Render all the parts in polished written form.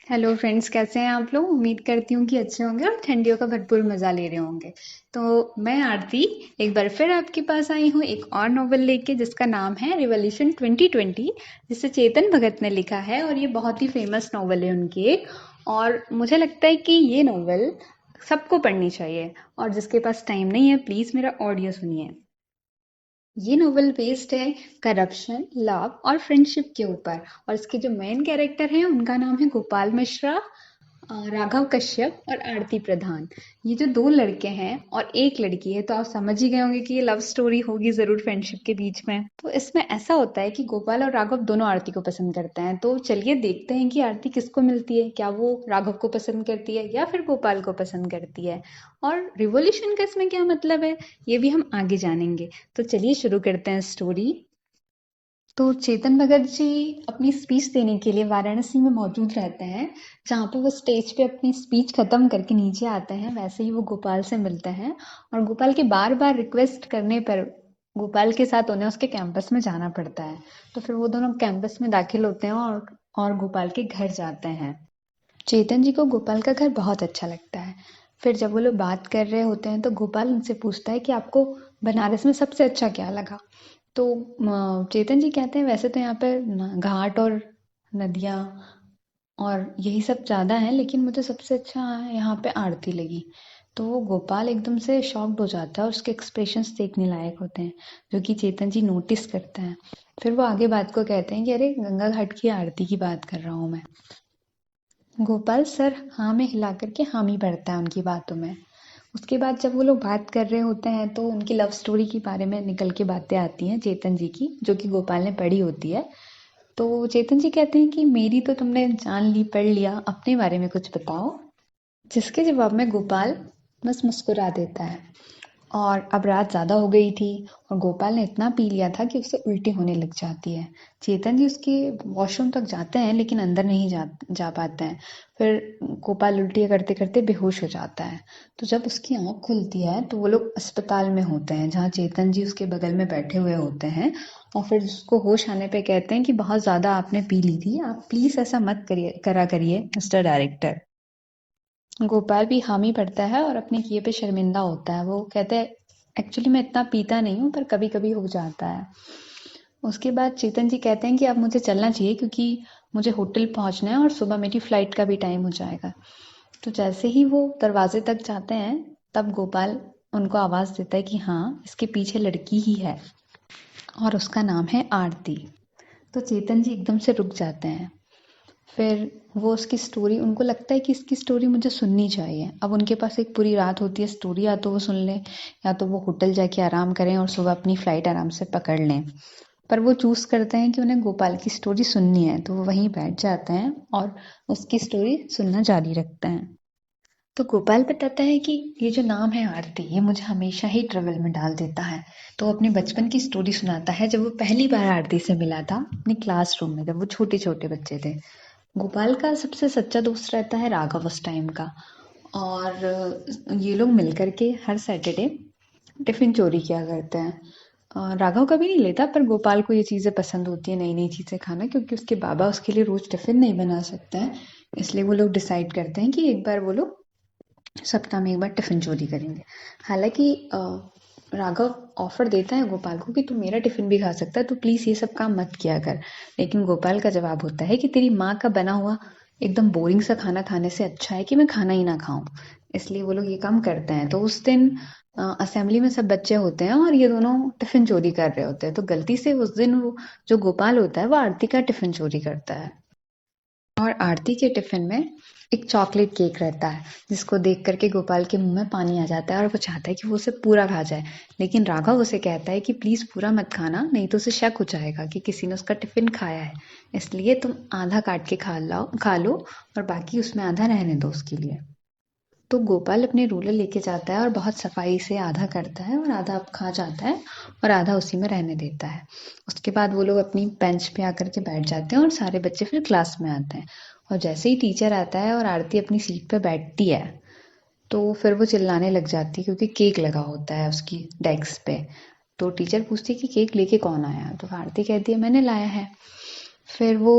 Hello friends, कैसे हैं आप लोग। उम्मीद करती हूँ कि अच्छे होंगे और ठंडियों का भरपूर मजा ले रहे होंगे। तो मैं आरती एक बार फिर आपके पास आई हूँ एक और नॉवल लेके, जिसका नाम है रिवॉल्यूशन 2020, जिसे चेतन भगत ने लिखा है और ये बहुत ही फेमस नॉवल है उनकी एक। और मुझे लगता है कि ये नॉवल सबको पढ़नी चाहिए, और जिसके पास टाइम नहीं है प्लीज मेरा ऑडियो सुनिए। ये नोवेल बेस्ड है करप्शन, लव और फ्रेंडशिप के ऊपर। और इसके जो मेन कैरेक्टर हैं उनका नाम है गोपाल मिश्रा, राघव कश्यप और आरती प्रधान। ये जो दो लड़के हैं और एक लड़की है, तो आप समझ ही गए होंगे कि ये लव स्टोरी होगी जरूर फ्रेंडशिप के बीच में। तो इसमें ऐसा होता है कि गोपाल और राघव दोनों आरती को पसंद करते हैं। तो चलिए देखते हैं कि आरती किसको मिलती है, क्या वो राघव को पसंद करती है या फिर गोपाल को पसंद करती है। और रिवोल्यूशन का इसमें क्या मतलब है, ये भी हम आगे जानेंगे। तो चलिए शुरू करते हैं स्टोरी। तो चेतन भगत जी अपनी स्पीच देने के लिए वाराणसी में मौजूद रहते हैं। जहाँ पे वो स्टेज पे अपनी स्पीच खत्म करके नीचे आते हैं, वैसे ही वो गोपाल से मिलते हैं। और गोपाल के बार बार रिक्वेस्ट करने पर गोपाल के साथ उन्हें उसके कैंपस में जाना पड़ता है। तो फिर वो दोनों कैंपस में दाखिल होते हैं और गोपाल के घर जाते हैं। चेतन जी को गोपाल का घर बहुत अच्छा लगता है। फिर जब वो लोग बात कर रहे होते हैं तो गोपाल उनसे पूछता है कि आपको बनारस में सबसे अच्छा क्या लगा। तो चेतन जी कहते हैं वैसे तो यहाँ पे घाट और नदियाँ और यही सब ज़्यादा है, लेकिन मुझे सबसे अच्छा यहाँ पे आरती लगी। तो वो गोपाल एकदम से शॉक्ड हो जाता है और उसके एक्सप्रेशंस देखने लायक होते हैं, जो कि चेतन जी नोटिस करते हैं। फिर वो आगे बात को कहते हैं कि अरे गंगा घाट की आरती की बात कर रहा हूँ मैं। गोपाल सर हाँ में हिला करके हामी भरता है उनकी बातों में। उसके बाद जब वो लोग बात कर रहे होते हैं तो उनकी लव स्टोरी के बारे में निकल के बातें आती हैं चेतन जी की, जो कि गोपाल ने पढ़ी होती है। तो चेतन जी कहते हैं कि मेरी तो तुमने जान ली, पढ़ लिया, अपने बारे में कुछ बताओ। जिसके जवाब में गोपाल बस मुस्कुरा देता है। और अब रात ज़्यादा हो गई थी और गोपाल ने इतना पी लिया था कि उसे उल्टी होने लग जाती है। चेतन जी उसके वॉशरूम तक जाते हैं लेकिन अंदर नहीं जा पाते हैं। फिर गोपाल उल्टियाँ करते करते बेहोश हो जाता है। तो जब उसकी आँख खुलती है तो वो लोग अस्पताल में होते हैं, जहाँ चेतन जी उसके बगल में बैठे हुए होते हैं। और फिर उसको होश आने पे कहते हैं कि बहुत ज़्यादा आपने पी ली थी, आप प्लीज़ ऐसा मत करिए मिस्टर डायरेक्टर। गोपाल भी हामी भरता है और अपने किए पे शर्मिंदा होता है। वो कहते हैं एक्चुअली मैं इतना पीता नहीं हूँ, पर कभी कभी हो जाता है। उसके बाद चेतन जी कहते हैं कि अब मुझे चलना चाहिए क्योंकि मुझे होटल पहुंचना है और सुबह मेरी फ्लाइट का भी टाइम हो जाएगा। तो जैसे ही वो दरवाजे तक जाते हैं तब गोपाल उनको आवाज देता है कि हाँ, इसके पीछे लड़की ही है और उसका नाम है आरती। तो चेतन जी एकदम से रुक जाते हैं। फिर वो उसकी स्टोरी, उनको लगता है कि इसकी स्टोरी मुझे सुननी चाहिए। अब उनके पास एक पूरी रात होती है स्टोरी, या तो वो सुन लें या तो वो होटल जाके आराम करें और सुबह अपनी फ्लाइट आराम से पकड़ लें। पर वो चूज करते हैं कि उन्हें गोपाल की स्टोरी सुननी है, तो वो वहीं बैठ जाते हैं और उसकी स्टोरी सुनना जारी रखते हैं। तो गोपाल बताता है कि ये जो नाम है आरती, ये मुझे हमेशा ही ट्रेवल में डाल देता है। तो वो अपने बचपन की स्टोरी सुनाता है, जब वो पहली बार आरती से मिला था अपने क्लासरूम में, जब वो छोटे छोटे बच्चे थे। गोपाल का सबसे सच्चा दोस्त रहता है राघव उस टाइम का। और ये लोग मिलकर के हर सैटरडे टिफिन चोरी किया करते हैं। राघव कभी नहीं लेता, पर गोपाल को ये चीज़ें पसंद होती है, नई नई चीज़ें खाना, क्योंकि उसके बाबा उसके लिए रोज टिफिन नहीं बना सकते हैं। इसलिए वो लोग डिसाइड करते हैं कि एक बार वो लोग सप्ताह में एक बार टिफिन चोरी करेंगे। हालांकि राघव ऑफर देता है गोपाल को कि तू मेरा टिफिन भी खा सकता है, तो प्लीज ये सब काम मत किया कर। लेकिन गोपाल का जवाब होता है कि तेरी माँ का बना हुआ एकदम बोरिंग सा खाना खाने से अच्छा है कि मैं खाना ही ना खाऊं। इसलिए वो लोग ये काम करते हैं। तो उस दिन असेंबली में सब बच्चे होते हैं और ये दोनों टिफिन चोरी कर रहे होते हैं। तो गलती से उस दिन वो जो गोपाल होता है वो आरती का टिफिन चोरी करता है। और आरती के टिफिन में एक चॉकलेट केक रहता है, जिसको देख करके गोपाल के मुंह में पानी आ जाता है और वो चाहता है कि वो उसे पूरा खा जाए। लेकिन राघव उसे कहता है कि प्लीज पूरा मत खाना, नहीं तो उसे शक हो जाएगा कि किसी ने उसका टिफिन खाया है। इसलिए तुम आधा काट के खा लो और बाकी उसमें आधा रहने दो उसके लिए। तो गोपाल अपने रूलर लेके जाता है और बहुत सफाई से आधा करता है और आधा खा जाता है और आधा उसी में रहने देता है। उसके बाद वो लोग अपनी बेंच पे आकर के बैठ जाते हैं और सारे बच्चे फिर क्लास में आते हैं। और जैसे ही टीचर आता है और आरती अपनी सीट पे बैठती है, तो फिर वो चिल्लाने लग जाती है क्योंकि केक लगा होता है उसकी डेस्क पे। तो टीचर पूछती है कि केक लेके कौन आया, तो आरती कहती है मैंने लाया है। फिर वो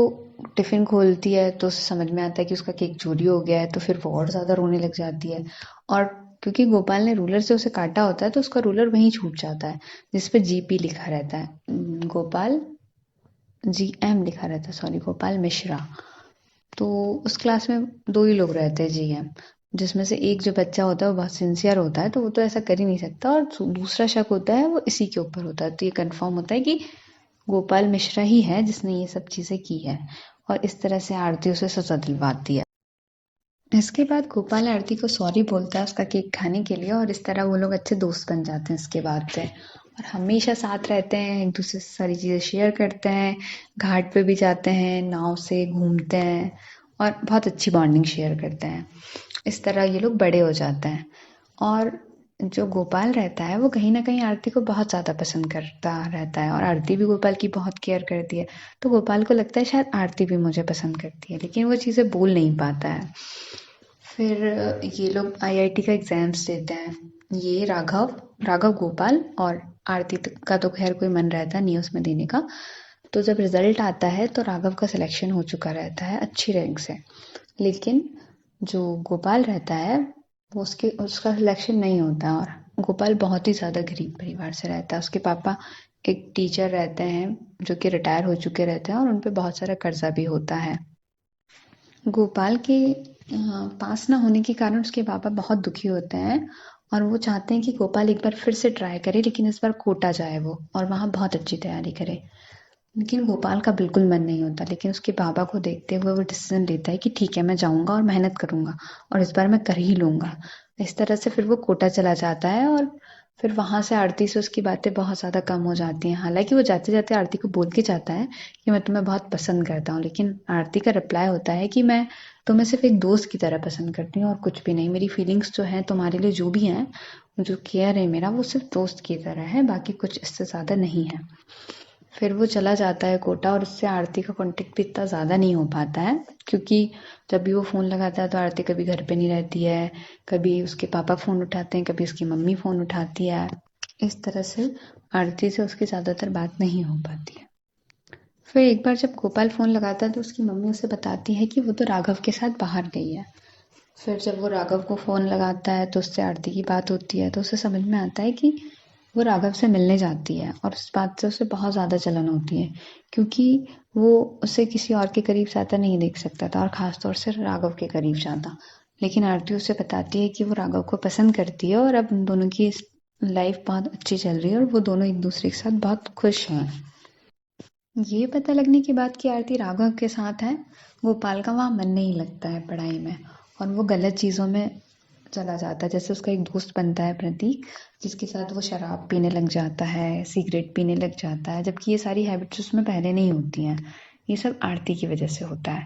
टिफ़िन खोलती है तो उसे समझ में आता है कि उसका केक चोरी हो गया है, तो फिर वो और ज़्यादा रोने लग जाती है। और क्योंकि गोपाल ने रूलर से उसे काटा होता है तो उसका रूलर वहीं छूट जाता है, जिस पे जीपी लिखा रहता है। गोपाल जीएम लिखा रहता है, सॉरी, गोपाल मिश्रा। तो उस क्लास में दो ही लोग रहते हैं, जीएम, जिसमें से एक जो बच्चा होता है वो बहुत सिंसियर होता है, तो वो तो ऐसा कर ही नहीं सकता, और दूसरा शक होता है वो इसी के ऊपर होता है। तो ये कंफर्म होता है कि गोपाल मिश्रा ही है जिसने ये सब चीज़ें की है, और इस तरह से आरती उसे सजा दिलवाती है। इसके बाद गोपाल आरती को सॉरी बोलता है उसका केक खाने के लिए, और इस तरह वो लोग अच्छे दोस्त बन जाते हैं इसके बाद से, और हमेशा साथ रहते हैं, एक दूसरे से सारी चीज़ें शेयर करते हैं, घाट पे भी जाते हैं, नाव से घूमते हैं, और बहुत अच्छी बॉन्डिंग शेयर करते हैं। इस तरह ये लोग बड़े हो जाते हैं। और जो गोपाल रहता है वो कहीं ना कहीं आरती को बहुत ज़्यादा पसंद करता रहता है, और आरती भी गोपाल की बहुत केयर करती है। तो गोपाल को लगता है शायद आरती भी मुझे पसंद करती है, लेकिन वो चीज़ें बोल नहीं पाता है। फिर ये लोग आईआईटी का एग्जाम्स देते हैं, ये राघव राघव गोपाल, और आरती का तो खैर कोई मन रहता नहीं है उसमें देने का। तो जब रिजल्ट आता है तो राघव का सिलेक्शन हो चुका रहता है अच्छी रैंक से, लेकिन जो गोपाल रहता है वो उसके उसका सिलेक्शन नहीं होता। और गोपाल बहुत ही ज़्यादा गरीब परिवार से रहता है, उसके पापा एक टीचर रहते हैं जो कि रिटायर हो चुके रहते हैं, और उन पे बहुत सारा कर्जा भी होता है। गोपाल के पास ना होने के कारण उसके पापा बहुत दुखी होते हैं, और वो चाहते हैं कि गोपाल एक बार फिर से ट्राई करे, लेकिन इस बार कोटा जाए वो, और वहाँ बहुत अच्छी तैयारी करे। लेकिन गोपाल का बिल्कुल मन नहीं होता, लेकिन उसके बाबा को देखते हुए वो डिसीजन लेता है कि ठीक है, मैं जाऊंगा और मेहनत करूंगा, और इस बार मैं कर ही लूंगा। इस तरह से फिर वो कोटा चला जाता है, और फिर वहां से आरती से उसकी बातें बहुत ज़्यादा कम हो जाती हैं। हालांकि वो जाते जाते आरती को बोल के जाता है कि मैं तुम्हें बहुत पसंद करता हूँ, लेकिन आरती का रिप्लाई होता है कि मैं तुम्हें सिर्फ एक दोस्त की तरह पसंद करती हूँ और कुछ भी नहीं। मेरी फीलिंग्स जो हैं तुम्हारे लिए जो भी हैं, जो केयर है मेरा, वो सिर्फ दोस्त की तरह है, बाकी कुछ इससे ज़्यादा नहीं है। फिर वो चला जाता है कोटा, और उससे आरती का कांटेक्ट भी इतना ज़्यादा नहीं हो पाता है, क्योंकि जब भी वो फ़ोन लगाता है तो आरती कभी घर पे नहीं रहती है, कभी उसके पापा फ़ोन उठाते हैं, कभी उसकी मम्मी फ़ोन उठाती है। इस तरह से आरती से उसकी ज़्यादातर बात नहीं हो पाती है। फिर एक बार जब गोपाल फ़ोन लगाता है तो उसकी मम्मी उसे बताती है कि वो तो राघव के साथ बाहर गई है। फिर जब वो राघव को फ़ोन लगाता है तो उससे आरती की बात होती है, तो उसे समझ में आता है कि वो राघव से मिलने जाती है, और इस बात से उसे बहुत ज़्यादा जलन होती है, क्योंकि वो उसे किसी और के करीब ज़्यादा नहीं देख सकता था, और ख़ास तौर से राघव के करीब ज़्यादा। लेकिन आरती उसे बताती है कि वो राघव को पसंद करती है, और अब उन दोनों की लाइफ बहुत अच्छी चल रही है, और वो दोनों एक दूसरे के साथ बहुत खुश हैं। ये पता लगने के बाद कि आरती राघव के साथ है, गोपाल का वहाँ मन नहीं लगता है पढ़ाई में, और वो गलत चीज़ों में चला जाता है। जैसे उसका एक दोस्त बनता है प्रतीक, जिसके साथ वो शराब पीने लग जाता है, सिगरेट पीने लग जाता है, जबकि ये सारी हैबिट्स उसमें पहले नहीं होती हैं। ये सब आरती की वजह से होता है।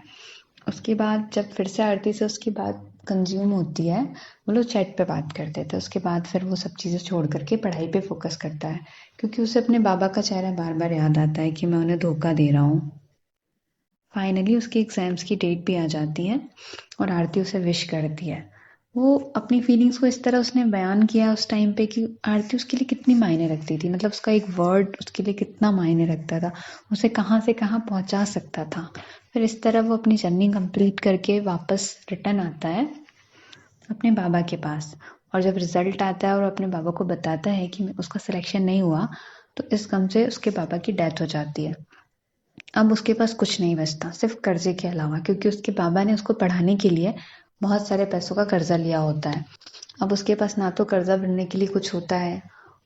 उसके बाद जब फिर से आरती से उसकी बात कंज्यूम होती है, वो लोग चैट पे बात करते थे। उसके बाद फिर वो सब चीज़ें छोड़ करके पढ़ाई पे फोकस करता है, क्योंकि उसे अपने बाबा का चेहरा बार बार याद आता है कि मैं उन्हें धोखा दे रहा हूँ। फाइनली उसके एग्जाम्स की डेट भी आ जाती है, और आरती उसे विश करती है। वो अपनी फीलिंग्स को इस तरह उसने बयान किया उस टाइम पे कि आरती उसके लिए कितनी मायने रखती थी, मतलब उसका एक वर्ड उसके लिए कितना मायने रखता था, उसे कहाँ से कहाँ पहुंचा सकता था। फिर इस तरह वो अपनी जर्नी कंप्लीट करके वापस रिटर्न आता है अपने बाबा के पास, और जब रिजल्ट आता है और अपने बाबा को बताता है कि उसका सिलेक्शन नहीं हुआ, तो इस गम से उसके बाबा की डेथ हो जाती है। अब उसके पास कुछ नहीं बचता सिर्फ कर्जे के अलावा, क्योंकि उसके बाबा ने उसको पढ़ाने के लिए बहुत सारे पैसों का कर्जा लिया होता है। अब उसके पास ना तो कर्जा भरने के लिए कुछ होता है,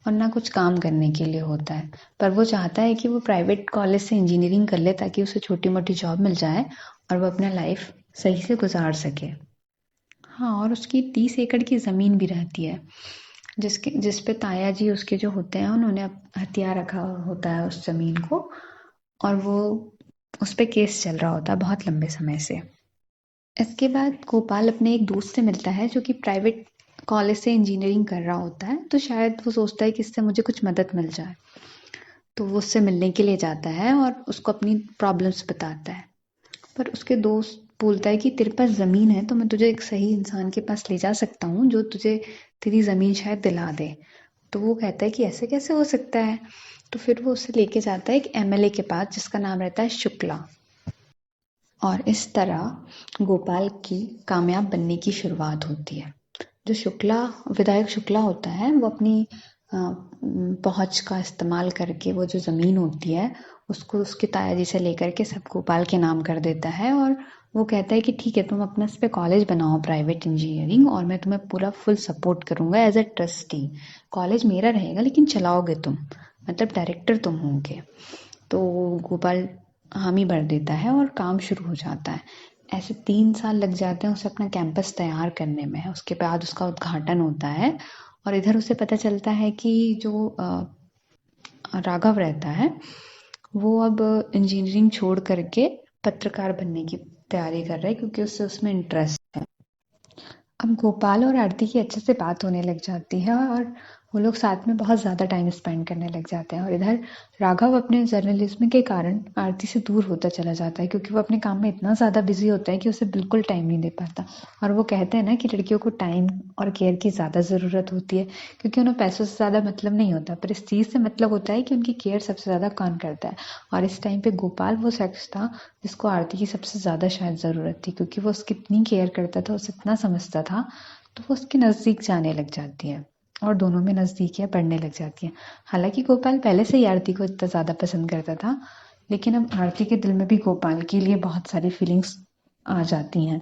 और ना कुछ काम करने के लिए होता है। पर वो चाहता है कि वो प्राइवेट कॉलेज से इंजीनियरिंग कर ले, ताकि उसे छोटी मोटी जॉब मिल जाए और वो अपना लाइफ सही से गुजार सके। हाँ, और उसकी 30 एकड़ की ज़मीन भी रहती है, जिस पे ताया जी उसके जो होते हैं उन्होंने हथिया रखा होता है उस ज़मीन को, और वो उस पे केस चल रहा होता है बहुत लंबे समय से। इसके बाद गोपाल अपने एक दोस्त से मिलता है जो कि प्राइवेट कॉलेज से इंजीनियरिंग कर रहा होता है, तो शायद वो सोचता है कि इससे मुझे कुछ मदद मिल जाए। तो वो उससे मिलने के लिए जाता है और उसको अपनी प्रॉब्लम्स बताता है। पर उसके दोस्त बोलता है कि तेरे पास ज़मीन है तो मैं तुझे एक सही इंसान के पास ले जा सकता हूँ जो तुझे तेरी ज़मीन शायद दिला दे। तो वो कहता है कि ऐसे कैसे हो सकता है। तो फिर वो उसे लेके जाता है एक एमएलए के पास जिसका नाम रहता है शुक्ला। और इस तरह गोपाल की कामयाब बनने की शुरुआत होती है। जो शुक्ला विधायक शुक्ला होता है वो अपनी पहुंच का इस्तेमाल करके वो जो ज़मीन होती है उसको उसके ताया जी से लेकर के सब गोपाल के नाम कर देता है। और वो कहता है कि ठीक है, तुम अपना इस पे कॉलेज बनाओ प्राइवेट इंजीनियरिंग, और मैं तुम्हें पूरा फुल सपोर्ट करूंगा एज अ ट्रस्टी। कॉलेज मेरा रहेगा लेकिन चलाओगे तुम, मतलब डायरेक्टर तुम होंगे। तो गोपाल हामी भर देता है और काम शुरू हो जाता है। ऐसे 3 साल लग जाते हैं उसे अपना कैंपस तैयार करने में। उसके बाद उसका उद्घाटन होता है और इधर उसे पता चलता है कि जो राघव रहता है वो अब इंजीनियरिंग छोड़ करके पत्रकार बनने की तैयारी कर रहा है, क्योंकि उससे उसमें इंटरेस्ट है। अब गोपाल और आरती की अच्छे से बात होने लग जाती है और वो लोग साथ में बहुत ज़्यादा टाइम स्पेंड करने लग जाते हैं। और इधर राघव अपने जर्नलिज्म के कारण आरती से दूर होता चला जाता है, क्योंकि वो अपने काम में इतना ज़्यादा बिजी होता है कि उसे बिल्कुल टाइम नहीं दे पाता। और वो कहते हैं ना कि लड़कियों को टाइम और केयर की ज़्यादा ज़रूरत होती है, क्योंकि उन्हें पैसों से ज़्यादा मतलब नहीं होता, पर इस चीज़ से मतलब होता है कि उनकी केयर सबसे ज़्यादा कौन करता है। और इस टाइम पे गोपाल वो शख्स था जिसको आरती की सबसे ज़्यादा शायद ज़रूरत थी, क्योंकि वो उसकी इतनी केयर करता था, उसे इतना समझता था। तो वो उसके नज़दीक जाने लग जाती है और दोनों में नज़दीकियाँ बढ़ने लग जाती हैं। हालांकि गोपाल पहले से ही आरती को इतना ज़्यादा पसंद करता था, लेकिन अब आरती के दिल में भी गोपाल के लिए बहुत सारी फीलिंग्स आ जाती हैं।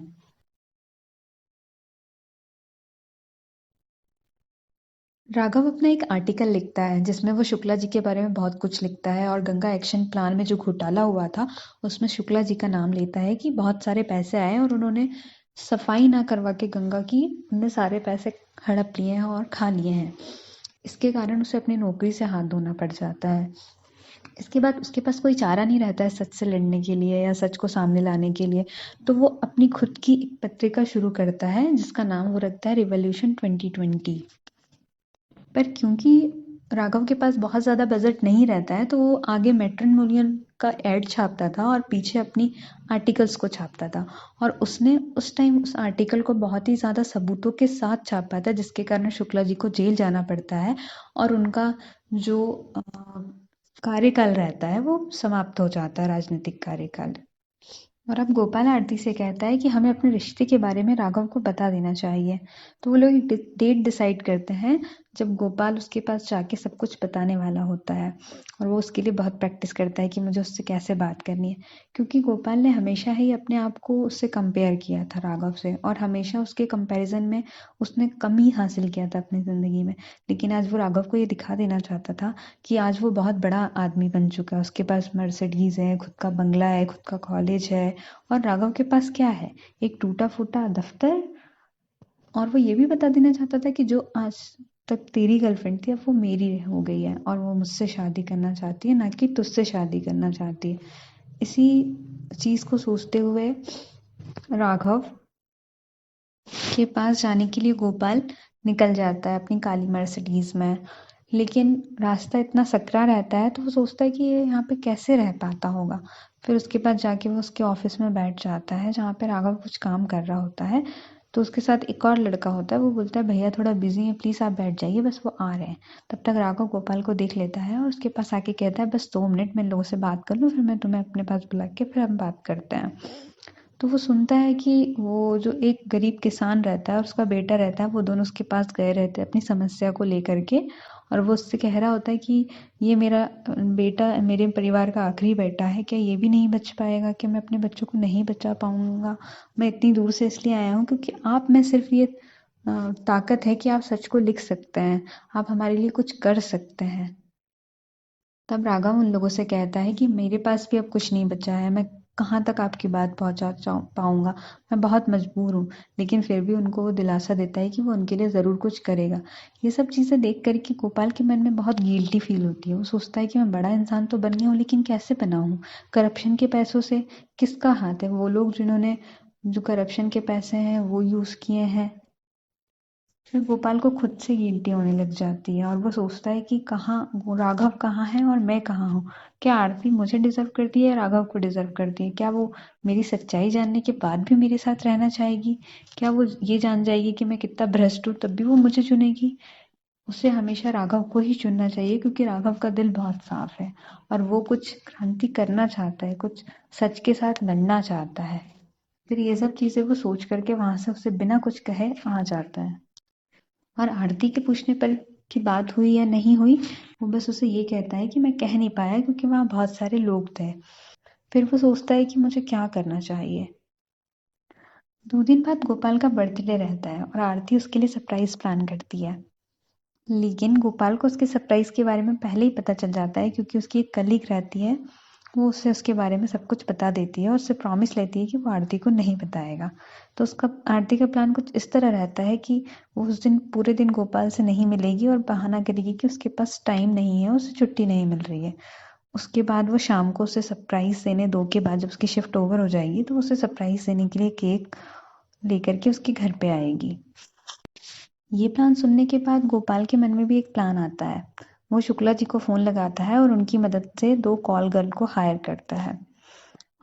राघव अपना एक आर्टिकल लिखता है जिसमें वो शुक्ला जी के बारे में बहुत कुछ लिखता है, और गंगा एक्शन प्लान में जो घोटाला हुआ था उसमें शुक्ला जी का नाम लेता है कि बहुत सारे पैसे आए और उन्होंने सफाई ना करवा के गंगा की उन्होंने सारे पैसे हड़प लिए हैं और खा लिए हैं। इसके कारण उसे अपनी नौकरी से हाथ धोना पड़ जाता है। इसके बाद उसके पास कोई चारा नहीं रहता है सच से लड़ने के लिए या सच को सामने लाने के लिए। तो वो अपनी खुद की एक पत्रिका शुरू करता है जिसका नाम वो रखता है रिवॉल्यूशन 2020। पर क्योंकि राघव के पास बहुत ज़्यादा बजट नहीं रहता है तो वो आगे मैट्रिमोनियल का एड छापता था और पीछे अपनी आर्टिकल्स को छापता था। और उसने उस टाइम उस आर्टिकल को बहुत ही ज़्यादा सबूतों के साथ छापा था, जिसके कारण शुक्ला जी को जेल जाना पड़ता है और उनका जो कार्यकाल रहता है वो समाप्त हो जाता है, राजनीतिक कार्यकाल। और अब गोपाल आरती से कहता है कि हमें अपने रिश्ते के बारे में राघव को बता देना चाहिए। तो वो लोग एक डेट डिसाइड करते हैं जब गोपाल उसके पास जाके सब कुछ बताने वाला होता है। और वो उसके लिए बहुत प्रैक्टिस करता है कि मुझे उससे कैसे बात करनी है, क्योंकि गोपाल ने हमेशा ही अपने आप को उससे कंपेयर किया था राघव से, और हमेशा उसके कंपैरिजन में उसने कमी हासिल किया था अपनी ज़िंदगी में। लेकिन आज वो राघव को ये दिखा देना चाहता था कि आज वो बहुत बड़ा आदमी बन चुका है, उसके पास मर्सिडीज है, खुद का बंगला है, खुद का कॉलेज है। और राघव के पास क्या है? एक टूटा फूटा दफ्तर। और वो ये भी बता देना चाहता था कि जो आज तक तेरी गर्लफ्रेंड थी अब वो मेरी हो गई है और वो मुझसे शादी करना चाहती है, ना कि तुझसे शादी करना चाहती है। इसी चीज को सोचते हुए राघव के पास जाने के लिए गोपाल निकल जाता है अपनी काली मर्सिडीज में। लेकिन रास्ता इतना सकरा रहता है तो वो सोचता है कि ये यहाँ पे कैसे रह पाता होगा। फिर उसके बाद जाके वो उसके ऑफिस में बैठ जाता है जहाँ पे राघव कुछ काम कर रहा होता है। तो उसके साथ एक और लड़का होता है, वो बोलता है भैया थोड़ा बिजी है, प्लीज़ आप बैठ जाइए, बस वो आ रहे हैं। तब तक राघव गोपाल को देख लेता है और उसके पास आके कहता है बस 2 मिनट मैं इन लोगों से बात कर लूँ, फिर मैं तुम्हें अपने पास बुला के फिर हम बात करते हैं। तो वो सुनता है कि वो जो एक गरीब किसान रहता है और उसका बेटा रहता है वो दोनों उसके पास गए रहते हैं अपनी समस्या को लेकर के। और वो उससे कह रहा होता है कि ये मेरा बेटा मेरे परिवार का आखिरी बेटा है, क्या ये भी नहीं बच पाएगा? कि मैं अपने बच्चों को नहीं बचा पाऊंगा? मैं इतनी दूर से इसलिए आया हूँ क्योंकि आप में सिर्फ ये ताकत है कि आप सच को लिख सकते हैं, आप हमारे लिए कुछ कर सकते हैं। तब राघव उन लोगों से कहता है कि मेरे पास भी अब कुछ नहीं बचा है, मैं कहाँ तक आपकी बात पहुंचा पाऊंगा, मैं बहुत मजबूर हूँ। लेकिन फिर भी उनको वो दिलासा देता है कि वो उनके लिए ज़रूर कुछ करेगा। ये सब चीज़ें देख कर के गोपाल के मन में बहुत गिल्टी फील होती है। वो सोचता है कि मैं बड़ा इंसान तो बन गया हूँ, लेकिन कैसे बना हूँ? करप्शन के पैसों से किसका हाथ है? वो लोग जिन्होंने जो करप्शन के पैसे हैं वो यूज़ किए हैं। फिर गोपाल को खुद से गिल्टी होने लग जाती है और वो सोचता है कि कहाँ वो राघव कहाँ है और मैं कहाँ हूँ? क्या आरती मुझे डिजर्व करती है या राघव को डिजर्व करती है? क्या वो मेरी सच्चाई जानने के बाद भी मेरे साथ रहना चाहेगी? क्या वो ये जान जाएगी कि मैं कितना भ्रष्ट हूँ तब भी वो मुझे चुनेगी? उसे हमेशा राघव को ही चुनना चाहिए क्योंकि राघव का दिल बहुत साफ है और वो कुछ क्रांति करना चाहता है, कुछ सच के साथ लड़ना चाहता है। फिर ये सब चीजें वो सोच करके वहां से उसे बिना कुछ कहे आ जाता है। और आरती के पूछने पर कि बात हुई या नहीं हुई, वो बस उसे ये कहता है कि मैं कह नहीं पाया क्योंकि वहां बहुत सारे लोग थे। फिर वो सोचता है कि मुझे क्या करना चाहिए। 2 दिन बाद गोपाल का बर्थडे रहता है और आरती उसके लिए सरप्राइज प्लान करती है। लेकिन गोपाल को उसके सरप्राइज के बारे में पहले ही पता चल जाता है क्योंकि उसकी एक कलीग रहती है, वो उससे उसके बारे में सब कुछ बता देती है और उससे प्रॉमिस लेती है कि वो आरती को नहीं बताएगा। तो उसका आरती का प्लान कुछ इस तरह रहता है कि वो उस दिन पूरे दिन गोपाल से नहीं मिलेगी और बहाना करेगी कि उसके पास टाइम नहीं है, उसे छुट्टी नहीं मिल रही है। उसके बाद वो शाम को उसे सरप्राइज देने 2 के बाद जब उसकी शिफ्ट ओवर हो जाएगी तो उसे सरप्राइज देने के लिए केक लेकर के उसके घर पे आएगी। ये प्लान सुनने के बाद गोपाल के मन में भी एक प्लान आता है। वो शुक्ला जी को फोन लगाता है और उनकी मदद से 2 कॉल गर्ल को हायर करता है।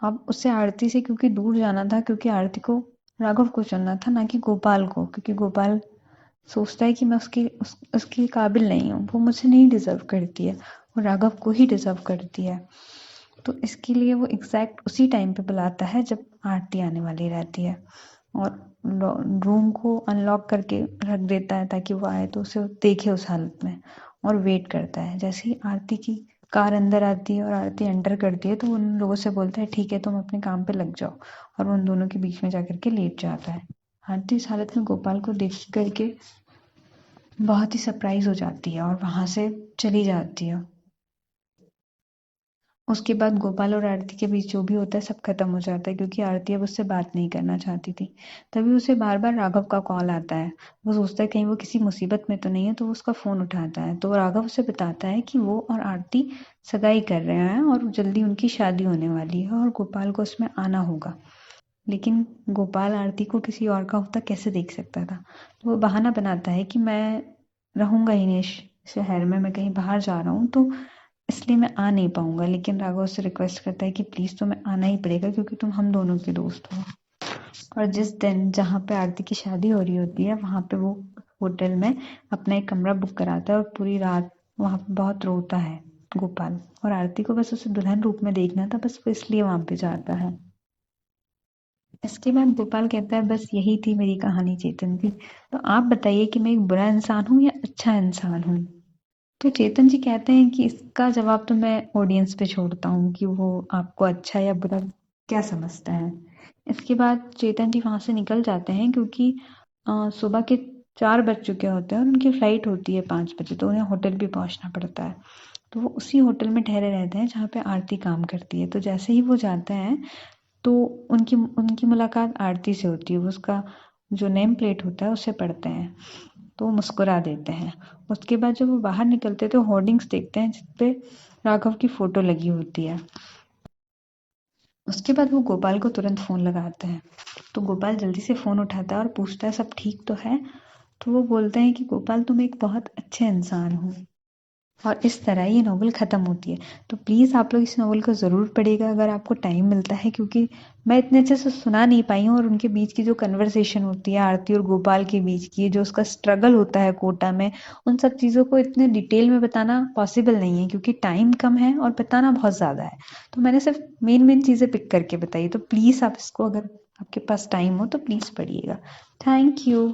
अब उसे आरती से क्योंकि दूर जाना था, क्योंकि आरती को राघव को चुनना था, ना कि गोपाल को, क्योंकि गोपाल सोचता है कि मैं उसके काबिल नहीं हूँ, वो मुझे नहीं डिजर्व करती है, वो राघव को ही डिजर्व करती है। तो इसके लिए वो एग्जैक्ट उसी टाइम पे बुलाता है जब आरती आने वाली रहती है और रूम को अनलॉक करके रख देता है ताकि वो आए तो उसे देखे उस हालत में, और वेट करता है। जैसे ही आरती की कार अंदर आती है और आरती एंटर करती है तो उन लोगों से बोलता है ठीक है तुम अपने काम पे लग जाओ, और उन दोनों के बीच में जाकर के लेट जाता है। आरती इस हालत में गोपाल को देख करके बहुत ही सरप्राइज हो जाती है और वहां से चली जाती है। उसके बाद गोपाल और आरती के बीच जो भी होता है सब खत्म हो जाता है क्योंकि आरती अब उससे बात नहीं करना चाहती थी। तभी उसे बार बार राघव का कॉल आता है। वो सोचता है कहीं वो किसी मुसीबत में तो नहीं है, तो वो उसका फोन उठाता है तो राघव उसे बताता है कि वो और आरती सगाई कर रहे हैं और जल्दी उनकी शादी होने वाली है और गोपाल को उसमें आना होगा। लेकिन गोपाल आरती को किसी और का होता कैसे देख सकता था, तो वो बहाना बनाता है कि मैं रहूंगा ही नहीं शहर में, मैं कहीं बाहर जा रहा हूँ तो इसलिए मैं आ नहीं पाऊंगा। लेकिन राघव से रिक्वेस्ट करता है कि प्लीज तुम्हें आना ही पड़ेगा क्योंकि तुम हम दोनों के दोस्त हो। और जिस दिन जहाँ पे आरती की शादी हो रही होती है वहां पे वो होटल में अपना एक कमरा बुक कराता है और पूरी रात वहां पे बहुत रोता है गोपाल। और आरती को बस उसे दुल्हन रूप में देखना था, बस वो इसलिए वहां पे जाता है। इसके बाद गोपाल कहता है बस यही थी मेरी कहानी चेतन की, तो आप बताइए कि मैं एक बुरा इंसान हूँ या अच्छा इंसान हूँ। तो चेतन जी कहते हैं कि इसका जवाब तो मैं ऑडियंस पे छोड़ता हूँ कि वो आपको अच्छा या बुरा क्या समझता है। इसके बाद चेतन जी वहां से निकल जाते हैं क्योंकि सुबह के 4 बज चुके होते हैं और उनकी फ्लाइट होती है 5 बजे, तो उन्हें होटल भी पहुंचना पड़ता है। तो वो उसी होटल में ठहरे रहते हैं जहाँ पे आरती काम करती है। तो जैसे ही वो जाते हैं तो उनकी उनकी मुलाकात आरती से होती है। वो उसका जो नेम प्लेट होता है उसे पढ़ते हैं तो वो मुस्कुरा देते हैं। उसके बाद जब वो बाहर निकलते हैं तो होर्डिंग्स देखते हैं जिसपे राघव की फोटो लगी होती है। उसके बाद वो गोपाल को तुरंत फोन लगाते हैं तो गोपाल जल्दी से फोन उठाता है और पूछता है सब ठीक तो है। तो वो बोलते हैं कि गोपाल तुम एक बहुत अच्छे इंसान हो। और इस तरह ये नॉवल ख़त्म होती है। तो प्लीज़ आप लोग इस नॉवल को ज़रूर पढ़िएगा अगर आपको टाइम मिलता है, क्योंकि मैं इतने अच्छे से सुना नहीं पाई हूँ और उनके बीच की जो कन्वर्सेशन होती है आरती और गोपाल के बीच की, जो उसका स्ट्रगल होता है कोटा में, उन सब चीज़ों को इतने डिटेल में बताना पॉसिबल नहीं है क्योंकि टाइम कम है और बताना बहुत ज़्यादा है। तो मैंने सिर्फ मेन मेन चीज़ें पिक करके बताई। तो प्लीज़ आप इसको, अगर आपके पास टाइम हो तो प्लीज़ पढ़िएगा। Thank you.